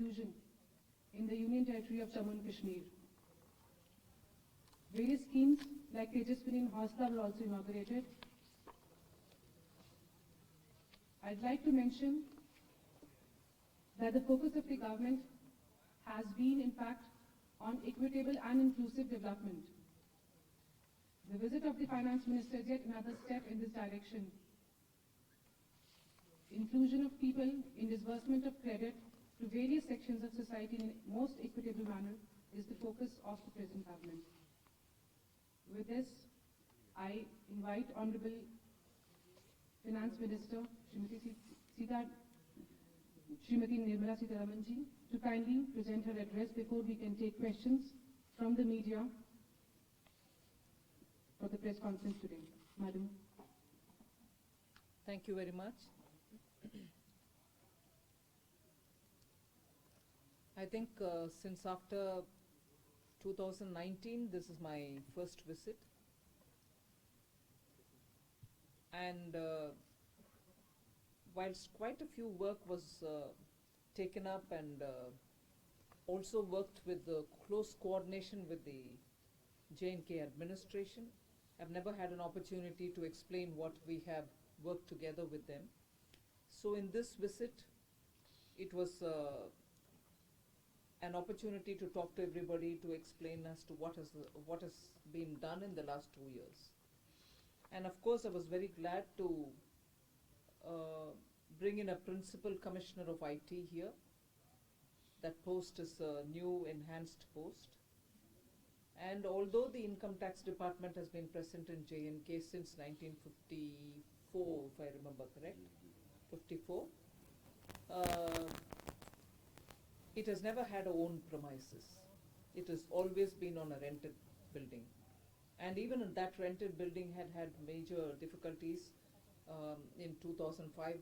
inclusion in the Union Territory of Jammu and Kashmir. Various schemes like Tejaswini and Hausla were also inaugurated. I'd like to mention that the focus of the government has been, in fact, on equitable and inclusive development. The visit of the Finance Minister is yet another step in this direction. Inclusion of people in disbursement of credit to various sections of society in a most equitable manner is the focus of the present government. With this, I invite Honorable Finance Minister Srimati Nirmala Sitharaman ji to kindly present her address before we can take questions from the media for the press conference today. Madam. Thank you very much. I think since after 2019, this is my first visit. And whilst quite a few work was taken up and also worked with the close coordination with the J&K administration, I've never had an opportunity to explain what we have worked together with them. So in this visit, it was an opportunity to talk to everybody, to explain as to what has been done in the last 2 years. And of course, I was very glad to bring in a Principal Commissioner of IT here. That post is a new enhanced post. And although the Income Tax Department has been present in J&K since 1954, if I remember correct, 54, it has never had a own premises. It has always been on a rented building. And even in that rented building had major difficulties. In 2005,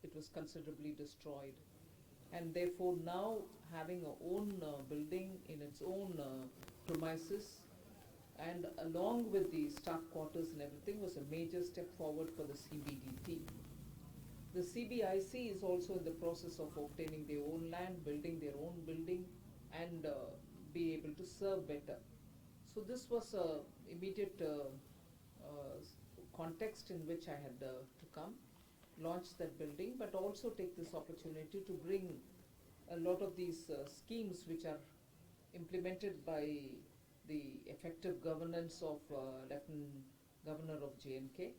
it was considerably destroyed. And therefore now having a own building in its own premises and along with the staff quarters and everything was a major step forward for the CBDT. The CBIC is also in the process of obtaining their own land, building their own building and be able to serve better. So this was a immediate context in which I had to come, launch that building, but also take this opportunity to bring a lot of these schemes which are implemented by the effective governance of Lieutenant Governor of J&K.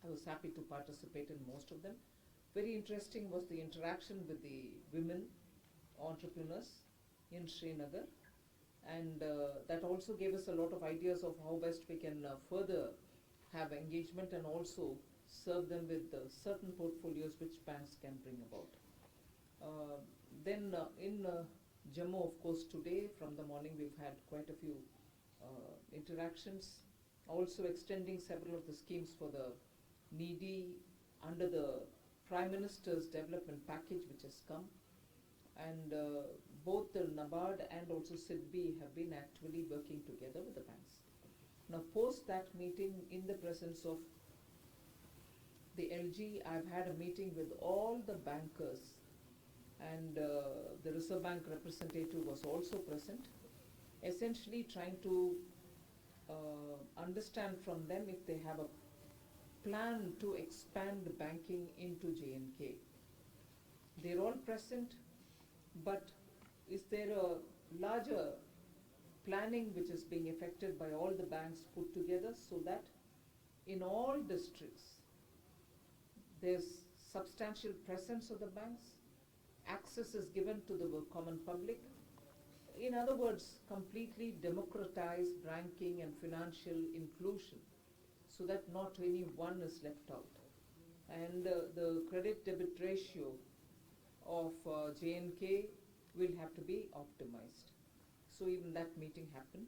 I was happy to participate in most of them. Very interesting was the interaction with the women entrepreneurs in Srinagar, and that also gave us a lot of ideas of how best we can further have engagement and also serve them with certain portfolios which banks can bring about. Then in Jammu, of course, today from the morning we've had quite a few interactions, also extending several of the schemes for the needy under the Prime Minister's development package which has come, and both the NABARD and also SIDBI have been actually working together with the banks. Now post that meeting in the presence of the LG, I've had a meeting with all the bankers, and the Reserve Bank representative was also present, essentially trying to understand from them if they have a plan to expand banking into J&K. They're all present, but is there a larger planning which is being effected by all the banks put together so that in all districts there's substantial presence of the banks, access is given to the common public. In other words, completely democratize banking and financial inclusion so that not any one is left out. And the credit debit ratio of J&K will have to be optimized. So even that meeting happened.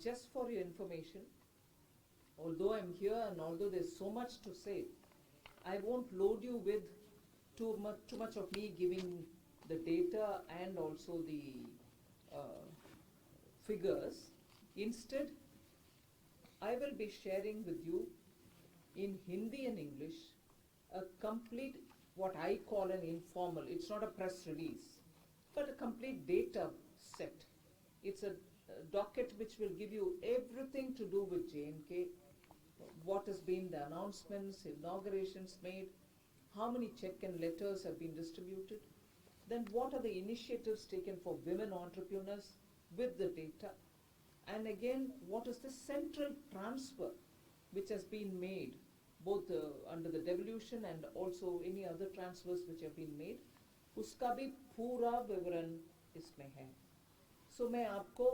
Just for your information, although I'm here and although there's so much to say, I won't load you with too much of me giving the data and also the figures. Instead, I will be sharing with you in Hindi and English a complete what I call an informal, it's not a press release, but a complete data set. It's a docket which will give you everything to do with J&K, what has been the announcements, inaugurations made, how many check and letters have been distributed, then what are the initiatives taken for women entrepreneurs with the data, and again, what is the central transfer which has been made, both under the devolution and also any other transfers which have been made, उसका भी पूरा विवरण इसमें है. So मैं आपको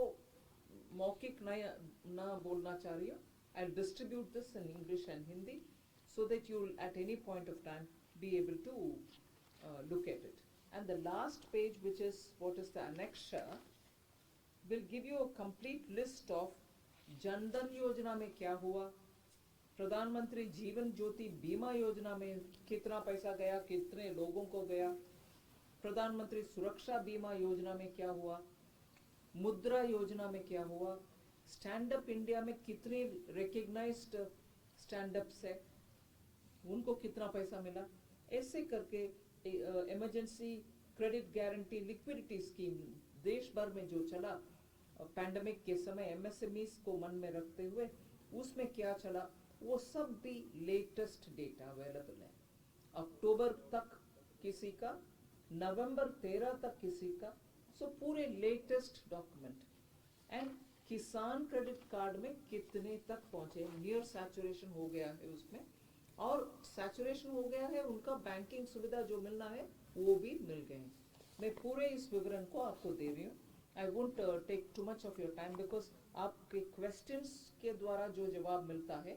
मौखिक ना बोलना चाह रही हूँ. I'll distribute this in English and Hindi so that you'll at any point of time be able to look at it. And the last page, which is what is the annexure, will give you a complete list of Jan Dhan योजना में क्या हुआ, प्रधानमंत्री जीवन ज्योति बीमा योजना में कितना पैसा गया, कितने लोगों को गया, प्रधानमंत्री सुरक्षा बीमा योजना में क्या हुआ, मुद्रा योजना में क्या हुआ, स्टैंड अप इंडिया में कितने रिकग्नाइज्ड स्टैंड अप्स है, उनको कितना पैसा मिला, ऐसे करके emergency credit guarantee liquidity scheme देश भर में जो चला पैंडेमिक के समय एमएसएमईज को मन में रखते हुए उसमें क्या चला, वो सब भी लेटेस्ट डेटा अवेलेबल है. अक्टूबर तक किसी का, नवंबर 13 तक किसी का, सो पूरे लेटेस्ट डॉक्यूमेंट. एंड किसान क्रेडिट कार्ड में कितने तक पहुंचे, नियर सैचुरेशन हो गया है उसमें, और सैचुरेशन हो गया है, उनका बैंकिंग सुविधा जो मिलना है वो भी मिल गए हैं. मैं पूरे इस विवरण को आपको दे रही हूँ. I won't take too much of your time because आपके क्वेश्चंस के द्वारा जो जवाब मिलता है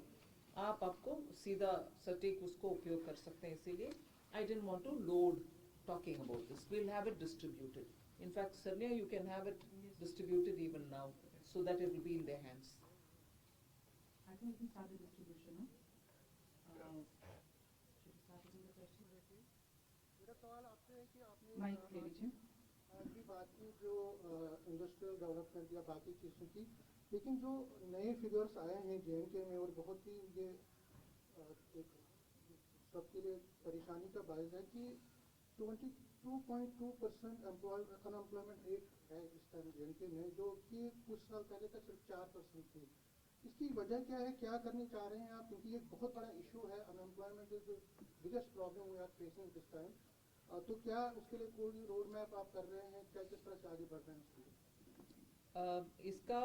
आपको सीधा सटीक उसको उपयोग कर सकते हैं. इसीलिए I didn't want to load talking about this. We will have it distributed. In fact, Sarnya, you can have it distributed even now, so that it will be in their hands. I think we can start the distribution. Should we start with the question? मेरा सवाल आपसे है कि आपने Mic ले लीजिए. की बात की जो इंडस्ट्रियल डेवलपमेंट या बाकी चीज़ों की, लेकिन जो नए फिगर्स आए हैं J&K में और बहुत ही ये एक सबके लिए परेशानी का बायस है कि 22.2% अनएम्प्लॉयमेंट रेट है इस टाइम J&K में, जो कि कुछ साल पहले तक सिर्फ 4% थी. इसकी वजह क्या है, क्या करने चाह रहे हैं आप, क्योंकि ये बहुत बड़ा इशू है. Unemployment is the biggest problem we are facing this time. तो क्या उसके लिए कोई रोड मैप आप कर रहे हैं, क्या किस तरह से आगे बढ़ रहे हैं उसके लिए? इसका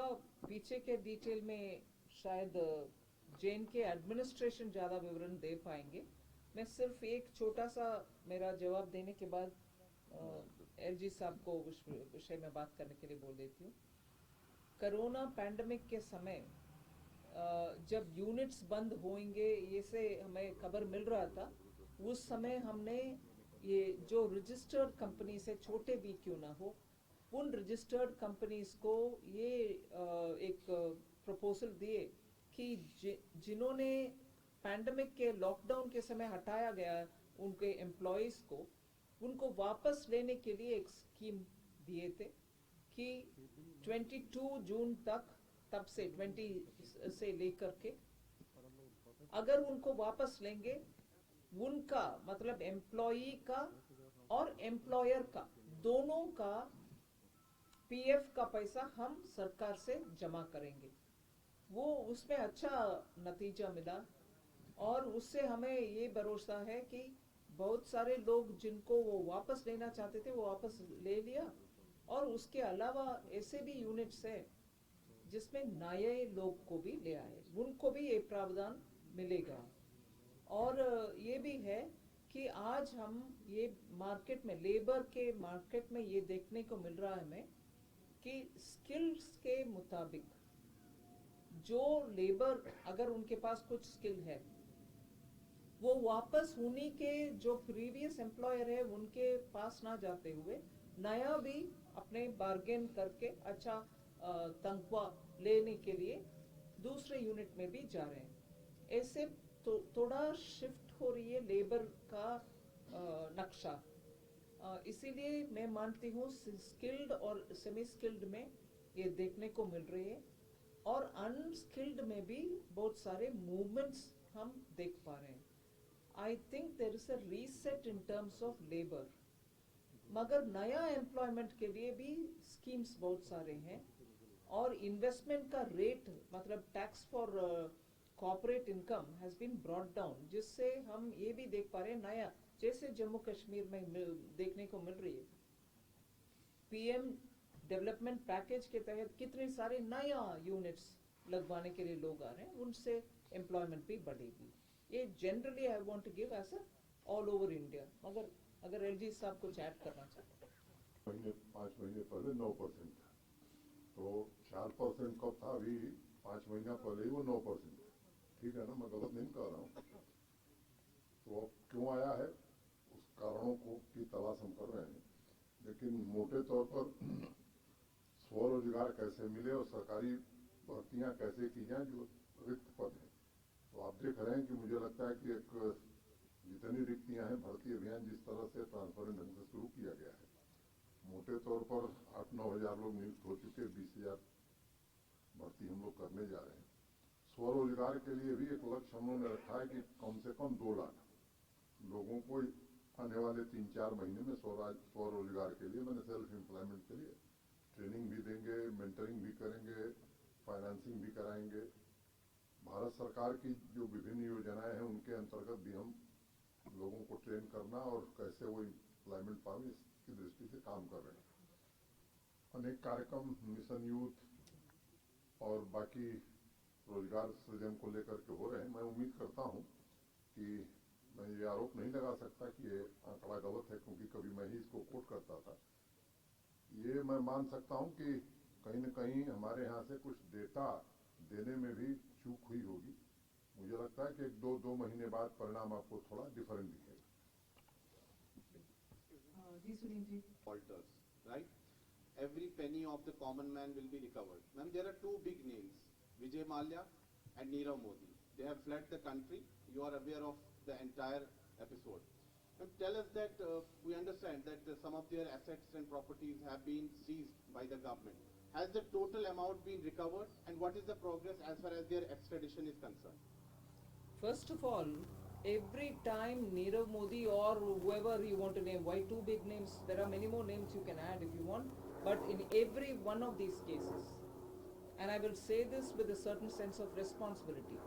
पीछे के डिटेल में शायद J&K एडमिनिस्ट्रेशन ज़्यादा विवरण दे पाएंगे. मैं सिर्फ एक छोटा सा मेरा जवाब देने के बाद LG साहब को उस विषय में बात करने के लिए बोल देती हूँ. कोरोना पैंडेमिक के समय जब यूनिट्स बंद होंगे ये से हमें खबर मिल रहा था, उस समय हमने ये जो रजिस्टर्ड कंपनी से छोटे भी क्यों ना हो, उन रजिस्टर्ड कंपनीज को ये एक प्रपोजल दिए कि जिन्होंने पैंडेमिक के लॉकडाउन के समय हटाया गया उनके एम्प्लॉयज को, उनको वापस लेने के लिए एक स्कीम दिए थे कि 22 जून तक, तब से 20 से लेकर के अगर उनको वापस लेंगे, उनका मतलब एम्प्लॉई का और एम्प्लॉयर का दोनों का पीएफ का पैसा हम सरकार से जमा करेंगे. वो उसमें अच्छा नतीजा मिला और उससे हमें ये भरोसा है कि बहुत सारे लोग जिनको वो वापस लेना चाहते थे वो वापस ले लिया. और उसके अलावा ऐसे भी यूनिट्स है जिसमें नए लोग को भी ले आए, उनको भी ये प्रावधान मिलेगा. और ये भी है कि आज हम ये मार्केट में, लेबर के मार्केट में ये देखने को मिल रहा है हमें कि स्किल्स के मुताबिक जो लेबर अगर उनके पास कुछ स्किल है वो वापस उन्हीं के जो प्रीवियस एम्प्लॉयर है उनके पास ना जाते हुए नया भी अपने बार्गेन करके अच्छा तनख्वाह लेने के लिए दूसरे यूनिट में भी जा रहे हैं. ऐसे तो थोड़ा शिफ्ट हो रही है लेबर का नक्शा. इसीलिए मैं मानती हूँ स्किल्ड और सेमी स्किल्ड में ये देखने को मिल रही है और अनस्किल्ड में भी बहुत सारे मूवमेंट्स हम देख पा रहे हैं. I think there is a reset in terms of labor. मगर नया एम्प्लॉयमेंट के लिए भी स्कीम्स बहुत सारे हैं और इन्वेस्टमेंट का रेट मतलब tax for corporate income has been brought down, जिससे हम ये भी देख पा रहे हैं नया, जैसे जम्मू कश्मीर में देखने को मिल रही है पीएम डेवलपमेंट पैकेज के तहत कितने सारे नया यूनिट्स लगवाने के लिए लोग आ रहे हैं, उनसे एम्प्लॉयमेंट भी बढ़ेगी. ये generally I want to give as a all over India. मगर अगर एलजी साहब कुछ ऐड करना चाहते हैं. 5 महीने पहले 9% था, तो 4% कब था, अभी 5 महीना पहले ही वो 9% था. ठीक है ना, मैं गलत नहीं कह रहा हूँ. तो अब क्यों आया है उस कारणों को की तलाश हम कर रहे हैं, लेकिन मोटे तौर पर स्वरोजगार कैसे मिले और सरकारी भर्तियां कैसे की जाएं जो रिक्त पद हैं. तो आप देख रहे हैं कि मुझे लगता है कि एक जितनी रिक्तियां हैं भर्ती अभियान जिस तरह से ट्रांसपेरेंट ढंग से शुरू किया गया है, मोटे तौर पर 8-9 हजार लोग नियुक्त हो चुके, 20,000 भर्ती हम लोग करने जा रहे हैं. स्वरोजगार के लिए भी एक लक्ष्य हम लोगों ने रखा है कि कम से कम 2 लाख लोगों को आने वाले 3-4 महीने में स्वरोजगार के लिए, मैंने सेल्फ एम्प्लॉयमेंट के लिए ट्रेनिंग भी देंगे, मेंटरिंग भी करेंगे, फाइनेंसिंग भी कराएंगे. भारत सरकार की जो विभिन्न योजनाएं हैं उनके अंतर्गत भी हम लोगों को ट्रेन करना और कैसे वो एम्प्लॉयमेंट पावे इसकी दृष्टि से काम कर रहे हैं. अनेक कार्यक्रम मिशन यूथ और बाकी रोजगार सृजन को लेकर के हो रहे हैं. मैं उम्मीद करता हूं कि मैं ये आरोप नहीं लगा सकता कि ये आंकड़ा गलत है, क्योंकि कभी मैं ही इसको कोट करता था. ये मैं मान सकता हूं कि कहीं न कहीं हमारे यहाँ से कुछ डेटा देने में भी चूक हुई होगी. मुझे लगता है कि 1-2 महीने बाद परिणाम आपको थोड़ा डिफरेंट दिखेगा. जी Sunil ji. Alters, right? Every penny of the common man will be recovered. Ma'am, there are two big names, Vijay Mallya and Nirav Modi. They have fled the country. You are aware of the entire episode. Ma'am, tell us that we understand that some of their assets and properties have been seized by the government. Has the total amount been recovered, and what is the progress as far as their extradition is concerned? First of all, every time Nirav Modi or whoever you want to name, why two big names? There are many more names you can add if you want, but in every one of these cases, and I will say this with a certain sense of responsibility,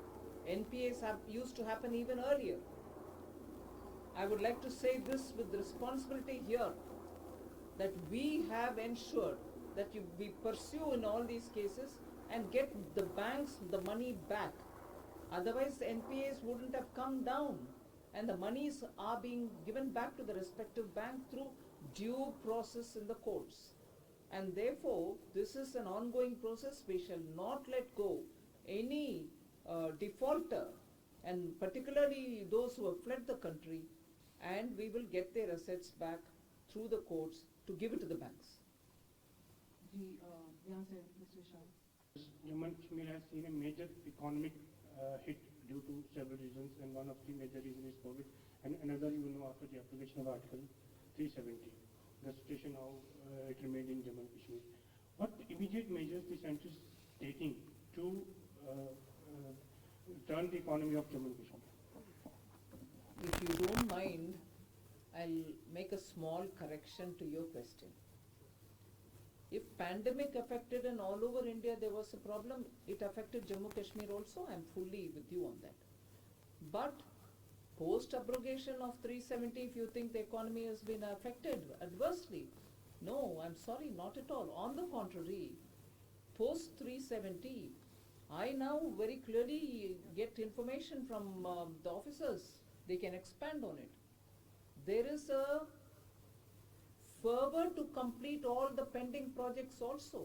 NPAs used to happen even earlier. I would like to say this with responsibility here, that we have ensured that we pursue in all these cases and get the banks the money back. Otherwise, the NPAs wouldn't have come down, and the monies are being given back to the respective bank through due process in the courts. And therefore, this is an ongoing process. We shall not let go any defaulter, and particularly those who have fled the country, and we will get their assets back through the courts to give it to the banks. जी यहाँ से mister Shah. Jammu and Kashmir has seen a major economic hit due to several reasons, and one of the major reasons is COVID, and another, after the application of Article 370, the situation how it remained in Jammu and Kashmir. What immediate measures the centre is taking to turn the economy of Jammu and Kashmir? If you don't mind, I'll make a small correction to your question. If pandemic affected and all over India there was a problem, it affected Jammu Kashmir also. I'm fully with you on that. But post abrogation of 370, if you think the economy has been affected adversely, no, I'm sorry, not at all. On the contrary, post 370, I now very clearly get information from the officers. They can expand on it. There is a fervor to complete all the pending projects also.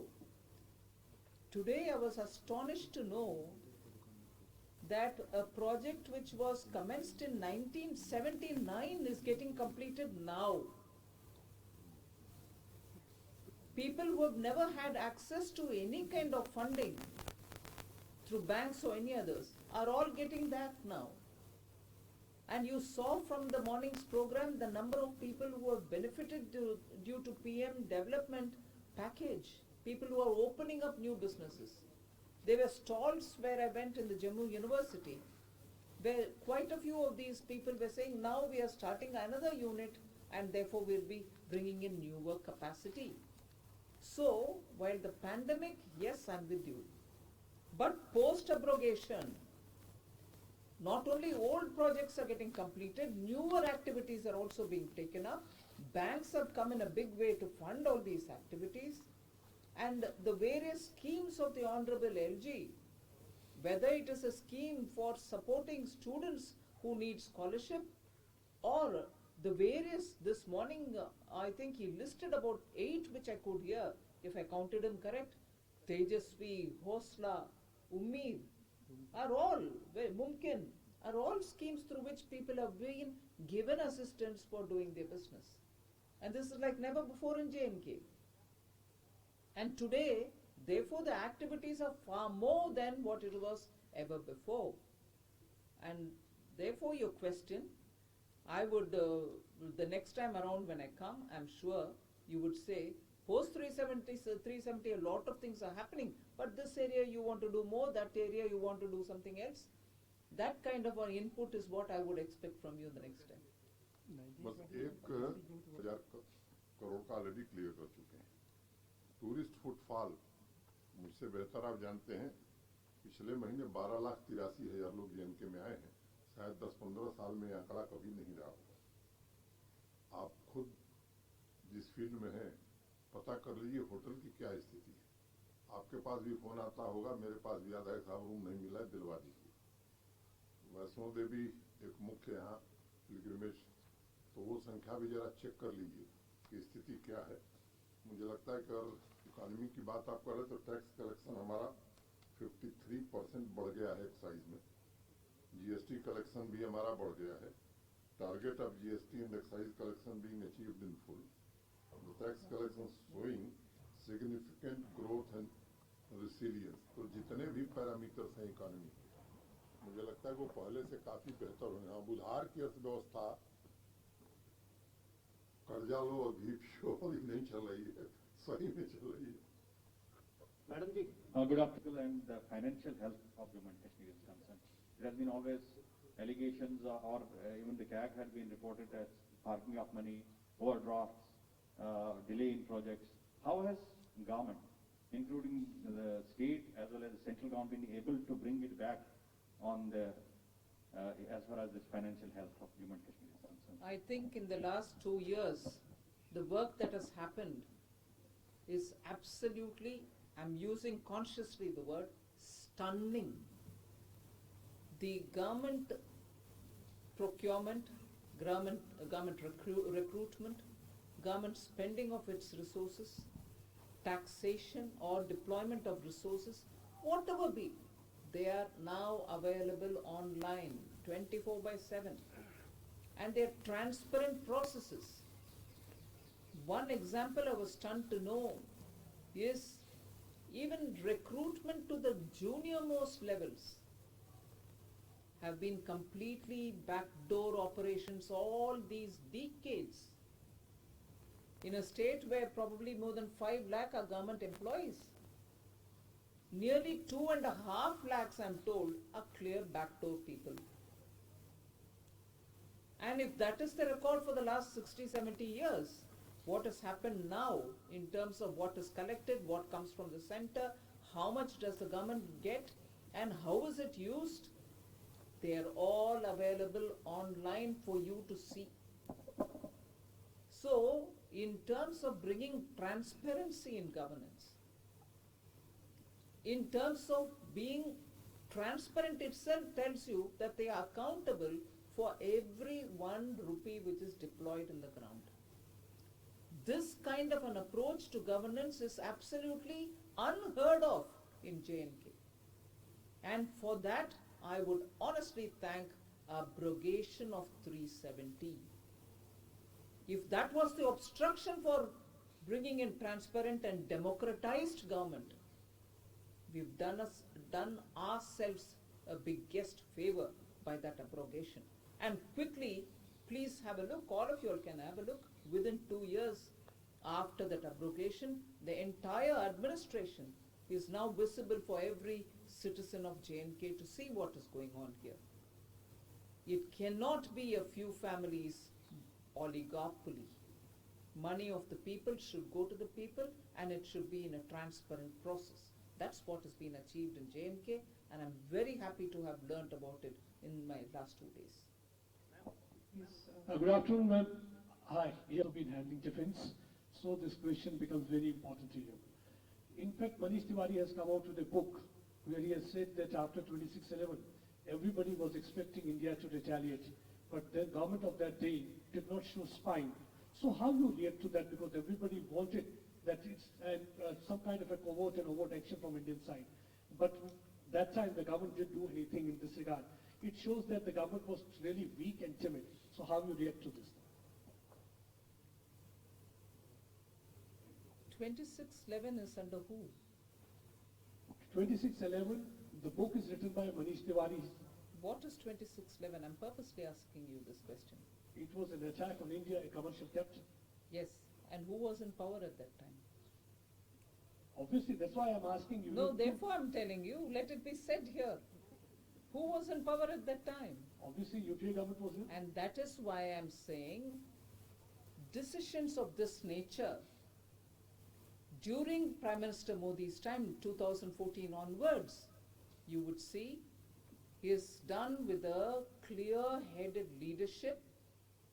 Today I was astonished to know that a project which was commenced in 1979 is getting completed now. People who have never had access to any kind of funding through banks or any others are all getting that now. And you saw from the morning's program the number of people who have benefited due to PM development package, people who are opening up new businesses. There were stalls where I went in the Jammu University. where quite a few of these people were saying, now we are starting another unit and therefore we'll be bringing in newer capacity. So, while the pandemic, yes, I'm with you. But post-abrogation, not only old projects are getting completed, newer activities are also being taken up. Banks have come in a big way to fund all these activities. And the various schemes of the Honorable LG, whether it is a scheme for supporting students who need scholarship, or the various, this morning I think he listed about 8 which I could hear, if I counted them correct, Tejasvi, Hosla, Ummeed, are all, Mumkin, are all schemes through which people have been given assistance for doing their business. And this is like never before in J&K. And today, therefore, the activities are far more than what it was ever before. And therefore, your question, I would, the next time around when I come, I'm sure you would say, post 370, a lot of things are happening, but this area you want to do more, that area you want to do something else. That kind of an input is what I would expect from you the next time. बस 1,000 करोड़ का already clear कर चुके हैं। Tourist footfall मुझसे बेहतर आप जानते हैं, पिछले महीने 12,83,000 लोग JNK में आए हैं। शायद 10-15 साल में आंकड़ा कभी नहीं रहा होगा। आप खुद जिस फील्ड में हैं, पता कर लीजिए होटल की क्या स्थिति है। आपके पास भी फोन आता होगा, मेरे पास भी आता है, साहब रूम नहीं मिला है, दिलवा दीजिए। वैष्णो देवी एक मुख्य यहाँ पिलग्रिमेज, तो वो संख्या भी जरा चेक कर लीजिए कि स्थिति क्या है। मुझे लगता है कि अगर इकोनॉमी की बात आप करें तो टैक्स कलेक्शन हमारा 53% बढ़ गया है एक्साइज में। GST कलेक्शन भी हमारा बढ़ गया है। Target of GST and excise collection being achieved in full. The tax collection showing significant growth and resilience. तो जितने भी पैरामीटर्स हैं इकोनॉमी, मुझे लगता है वो पहले से काफी बेहतर होने। अब उधार की अर्थव्यवस्था, कर्जा लो अभी भी नहीं चल रही है, सही में चल रही है। Madam Ji, Good afternoon, and the financial health of Jammu and Kashmir is concerned. There has been always allegations, or even the CAG had been reported as parking of money, overdrafts, delay in projects. How has government, including the state as well as the central government, been able to bring it back on the, as far as this financial health of Jammu and Kashmir is concerned? I think in the last 2 years, the work that has happened is absolutely, I'm using consciously the word, stunning. The government procurement, government recruitment, government spending of its resources, taxation or deployment of resources, whatever be, they are now available online 24/7, and they are transparent processes. One example I was stunned to know is even recruitment to the junior most levels have been completely backdoor operations all these decades. In a state where probably more than 5 lakh are government employees, nearly 2.5 lakhs, I'm told, are clear backdoor people. And if that is the record for the last 60-70 years, what has happened now in terms of what is collected, what comes from the center, how much does the government get, and how is it used? They are all available online for you to see. So, in terms of bringing transparency in governance, in terms of being transparent itself tells you that they are accountable for every 1 rupee which is deployed in the ground. This kind of an approach to governance is absolutely unheard of in J&K. And for that, I would honestly thank abrogation of 370. If that was the obstruction for bringing in transparent and democratized government, we've done ourselves a biggest favor by that abrogation. And quickly, please have a look, all of you all can have a look, within 2 years after that abrogation, the entire administration is now visible for every citizen of J&K to see what is going on here. It cannot be a few families oligopoly. Money of the people should go to the people, and it should be in a transparent process. That's what has been achieved in JNK, and I'm very happy to have learnt about it in my last 2 days. Yes, Good afternoon, ma'am. Hi, you have been handling defense, so this question becomes very important to you. In fact, Manish Tiwari has come out with a book where he has said that after 26/11, everybody was expecting India to retaliate, but the government of that day did not show spine. So how you react to that? Because everybody wanted that it's some kind of a covert and overt action from Indian side. But that time the government didn't do anything in this regard. It shows that the government was really weak and timid. So how you react to this? 2611 is under who? 26/11, the book is written by Manish Tiwari. What is 2611? I'm purposely asking you this question. It was an attack on India, a commercial captain. Yes, and who was in power at that time? Obviously, that's why I'm asking you. No, therefore I'm telling you, let it be said here. Who was in power at that time? Obviously, UPA government was in. And that is why I'm saying decisions of this nature during Prime Minister Modi's time, 2014 onwards, you would see he is done with a clear-headed leadership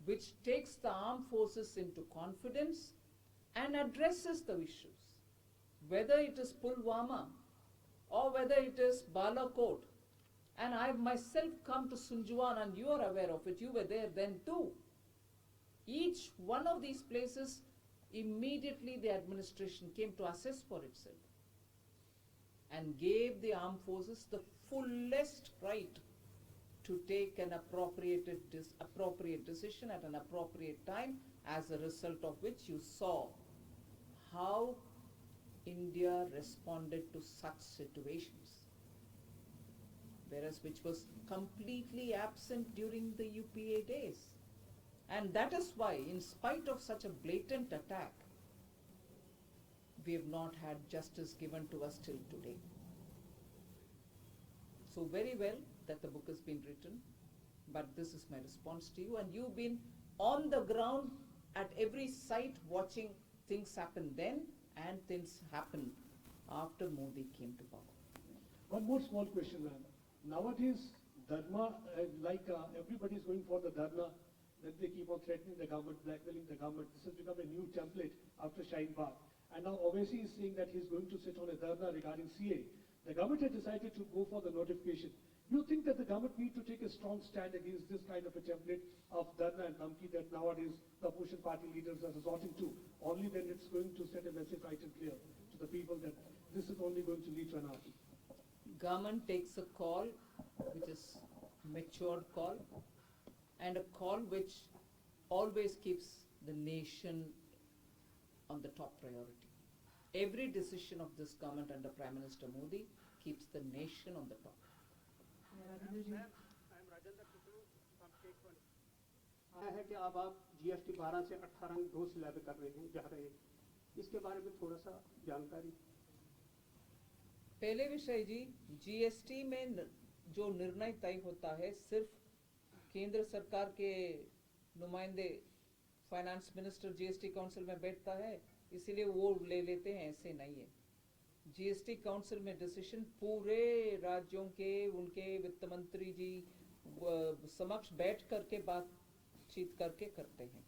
which takes the armed forces into confidence and addresses the issues. Whether it is Pulwama or whether it is Balakot, and I've myself come to Sunjwan, and you are aware of it, you were there then too. Each one of these places, immediately the administration came to assess for itself and gave the armed forces the fullest right to take an appropriate decision at an appropriate time, as a result of which you saw how India responded to such situations, whereas which was completely absent during the UPA days. And that is why, in spite of such a blatant attack, we have not had justice given to us till today. So very well that the book has been written, but this is my response to you, and you've been on the ground at every site watching things happen then and things happen after Modi came to power. One more small question, ma'am. Nowadays, Dharma, everybody is going for the Dharma, then they keep on threatening the government, blackmailing the government. This has become a new template after Shaheen Bagh. And now Owaisi is saying that he's going to sit on a Dharma regarding CA. The government has decided to go for the notification. You think that the government need to take a strong stand against this kind of a template of Dharma and Dhamki that nowadays the opposition party leaders are resorting to? Only then it's going to set a message right and clear to the people that this is only going to lead to anarchy. Government takes a call which is matured call, and a call which always keeps the nation on the top priority. Every decision of this government under Prime Minister Modi keeps the nation on the top. आया है कि अब आप GST 12 से 18 दो slab कर रहे हैं जा रहे हैं, इसके बारे में थोड़ा सा जानकारी। पहले विषय जी, जीएसटी में जो निर्णय तय होता है सिर्फ केंद्र सरकार के नुमाइंदे फाइनेंस मिनिस्टर जीएसटी काउंसिल में बैठता है, इसीलिए वो ले लेते हैं, ऐसे नहीं है। जीएसटी काउंसिल में डिसीजन पूरे राज्यों के उनके वित्त मंत्री जी समक्ष बैठ करके बातचीत करके करते हैं।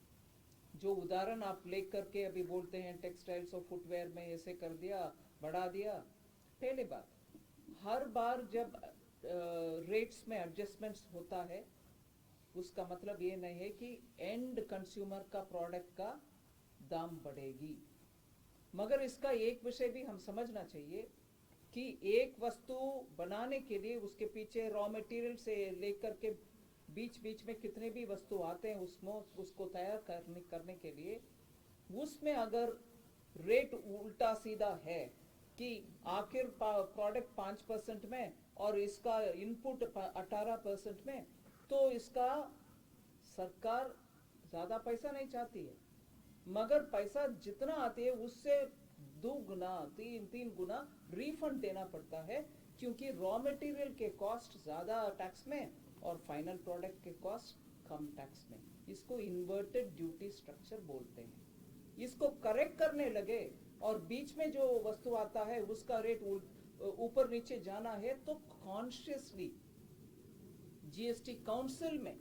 जो उदाहरण आप ले करके अभी बोलते हैं टेक्सटाइल्स और फुटवेयर में ऐसे कर दिया, बढ़ा दिया, पहले बात, हर बार जब रेट्स में एडजस्टमेंट्स होता है उसका मतलब ये नहीं है कि एंड कंज्यूमर का प्रोडक्ट का दाम बढ़ेगी। मगर इसका एक विषय भी हम समझना चाहिए कि एक वस्तु बनाने के लिए उसके पीछे रॉ मटेरियल से लेकर के बीच बीच में कितने भी वस्तु आते हैं उसको तैयार करने के लिए, उसमें अगर रेट उल्टा सीधा है कि आखिर प्रोडक्ट 5% में और इसका इनपुट 18% में, तो इसका सरकार ज्यादा पैसा नहीं चाहती है, मगर पैसा जितना आती है उससे 2 गुना 3 गुना रिफंड देना पड़ता है, क्योंकि रॉ मटेरियल के कॉस्ट ज्यादा टैक्स में और फाइनल प्रोडक्ट के कॉस्ट कम टैक्स में। इसको इन्वर्टेड ड्यूटी स्ट्रक्चर बोलते हैं। इसको करेक्ट करने लगे और बीच में जो वस्तु आता है उसका रेट ऊपर नीचे जाना है तो कॉन्शियसली जीएसटी काउंसिल में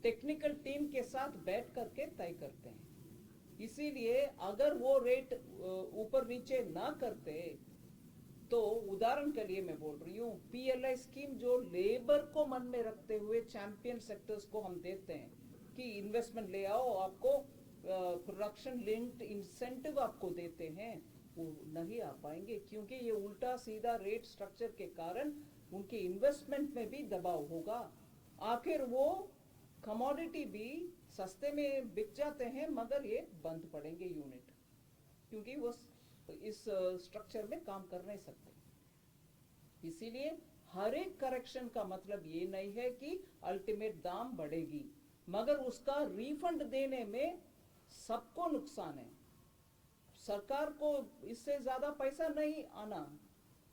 टेक्निकल टीम के साथ बैठ करके तय करते हैं। इसीलिए अगर वो रेट ऊपर नीचे ना करते तो उदाहरण के लिए मैं बोल रही हूँ, पीएलआई स्कीम जो लेबर को मन में रखते हुए चैंपियन सेक्टर्स को हम देते हैं कि इन्वेस्टमेंट ले आओ, आपको प्रोडक्शन लिंक्ड इंसेंटिव आपको देते हैं, वो नहीं आ पाएंगे क्योंकि ये उल्टा सीधा रेट स्ट्रक्चर के कारण उनके इन्वेस्टमेंट में भी दबाव होगा। आखिर वो कमोडिटी भी सस्ते में बिक जाते हैं मगर ये बंद पड़ेंगे यूनिट, क्योंकि वो इस स्ट्रक्चर में काम कर नहीं सकते। इसीलिए हर एक करेक्शन का मतलब ये नहीं है कि अल्टीमेट दाम बढ़ेगी, मगर उसका रिफंड देने में सबको नुकसान है। सरकार को इससे ज्यादा पैसा नहीं आना,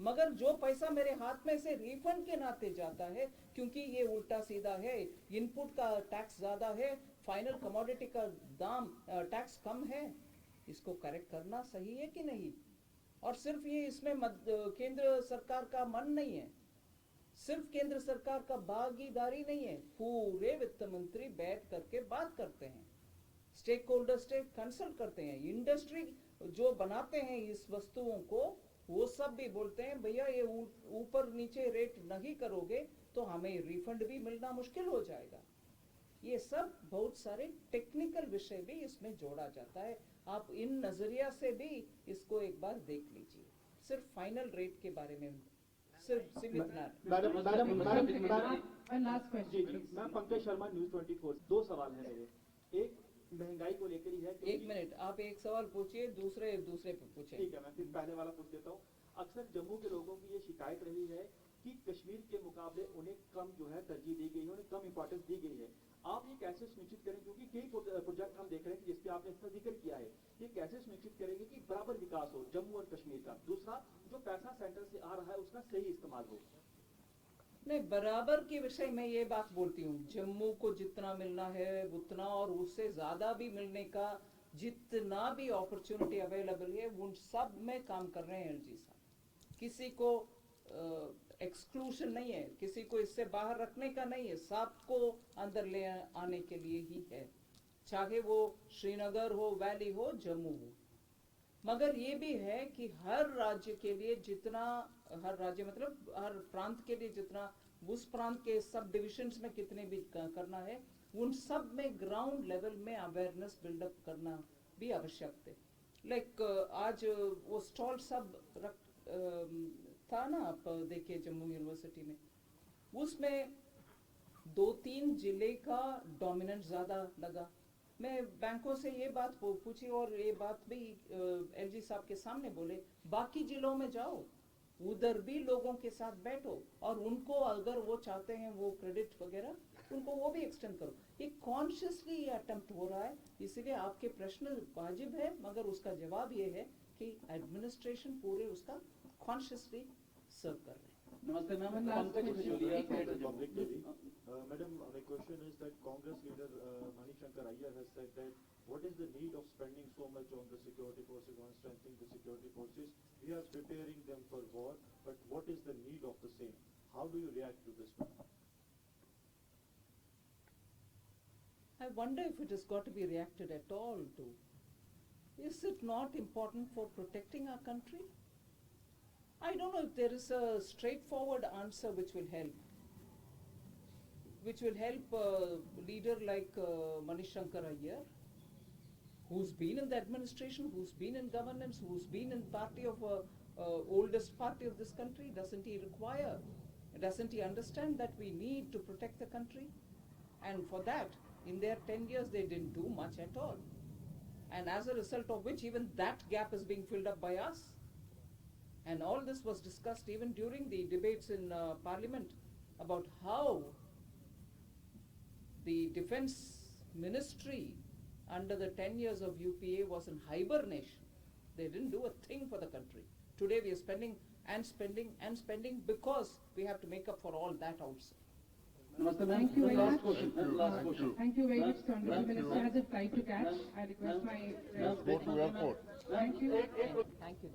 मगर जो पैसा मेरे हाथ में से रिफंड के नाते जाता है, क्योंकि ये उल्टा सीधा है, इनपुट का टैक्स ज्यादा है, फाइनल कमोडिटी का दाम टैक्स कम है, इसको करेक्ट करना सही है कि नहीं? और सिर्फ ये इसमें केंद्र सरकार का मन नहीं है, सिर्फ केंद्र सरकार का भागीदारी नहीं है, पूरे वित्त मंत्री बैठ करके बात करते हैं, स्टेक होल्डर से कंसल्ट करते हैं, इंडस्ट्री जो बनाते हैं इस वस्तुओं को वो सब भी बोलते हैं भैया ये ऊपर नीचे रेट नहीं करोगे तो हमें रिफंड भी मिलना मुश्किल हो जाएगा। ये सब बहुत सारे टेक्निकल विषय भी इसमें जोड़ा जाता है। आप इन नजरिया से भी इसको एक बार देख लीजिए, सिर्फ फाइनल रेट के बारे में सिर्फ सीमित ना। Last question. मैं पंकज शर्मा, न्यूज 24। दो सवाल है मेरे। एक महंगाई को लेकर ही है। एक मिनट, आप एक सवाल पूछिए, दूसरे पे पूछे। ठीक है, मैं फिर पहले वाला पूछ देता हूँ। अक्सर जम्मू के लोगों की ये शिकायत रही है कि कश्मीर के मुकाबले उन्हें कम जो है तरजीह दी गई है, उन्हें कम इंपॉर्टेंस दी गई है। आप ये कैसे सुनिश्चित करें, क्योंकि कई प्रोजेक्ट हम देख रहे हैं जिसपे आपने इसका जिक्र किया है, ये कैसे सुनिश्चित करेंगे कि बराबर विकास हो जम्मू और कश्मीर का? दूसरा, जो पैसा सेंटर से आ रहा है उसका सही इस्तेमाल हो। नहीं, बराबर के विषय में ये बात बोलती हूँ, जम्मू को जितना मिलना है उतना और उससे ज्यादा भी मिलने का जितना भी अपॉर्चुनिटी अवेलेबल है उन सब में काम कर रहे हैं एलजी साहब। किसी को एक्सक्लूशन नहीं है, किसी को इससे बाहर रखने का नहीं है, सबको अंदर ले आने के लिए ही है, चाहे वो श्रीनगर हो, वैली हो, जम्मू हो। मगर ये भी है कि हर राज्य के लिए जितना, हर राज्य मतलब हर प्रांत के लिए जितना उस प्रांत के सब डिविजन्स में कितने भी करना है, उन सब में ग्राउंड लेवल में अवेयरनेस बिल्डअप करना भी आवश्यक है। लाइक आज वो स्टॉल सब था ना, आप देखिए जम्मू यूनिवर्सिटी में, उसमें 2-3 जिले का डोमिनेंस ज्यादा लगा। मैं बैंकों से ये बात पूछी और ये बात भी एलजी साहब के सामने बोले, बाकी जिलों में जाओ, उधर भी लोगों के साथ बैठो और उनको अगर वो चाहते हैं वो क्रेडिट वगैरह, उनको वो भी एक्सटेंड करो। ये कॉन्शियसली ये अटेम्प्ट हो रहा है, इसलिए आपके प्रश्न वाजिब है, मगर उसका जवाब ये है कि एडमिनिस्ट्रेशन पूरे उसका कॉन्शियसली सर्व कर रहे हैं। नमस्ते ma'am, Pankaj Khajuria from Republic TV. Madam, my question is that Congress leader Manishankar Aiyar has said that what is the need of spending so much on the security forces, on strengthening the security forces? We are preparing them for war, but what is the need of the same? How do you react to this, ma'am? I wonder if it has got to be reacted at all to. Is it not important for protecting our country? I don't know if there is a straightforward answer which will help. Which will help a leader like Manishankar Aiyar, who's been in the administration, who's been in governance, who's been in party of oldest party of this country. Doesn't he require? Doesn't he understand that we need to protect the country? And for that, in their 10 years, they didn't do much at all. And as a result of which, even that gap is being filled up by us. And all this was discussed even during the debates in Parliament about how the defense ministry under the 10 years of UPA was in hibernation. They didn't do a thing for the country. Today we are spending and spending and spending because we have to make up for all that also. Namaste, ma'am. Thank you very Last much. question, ma'am. Last question. Thank you very much, the Honorable Thank you. Minister has a flight to catch. I request my. Let's go to airport. Thank you. Thank you.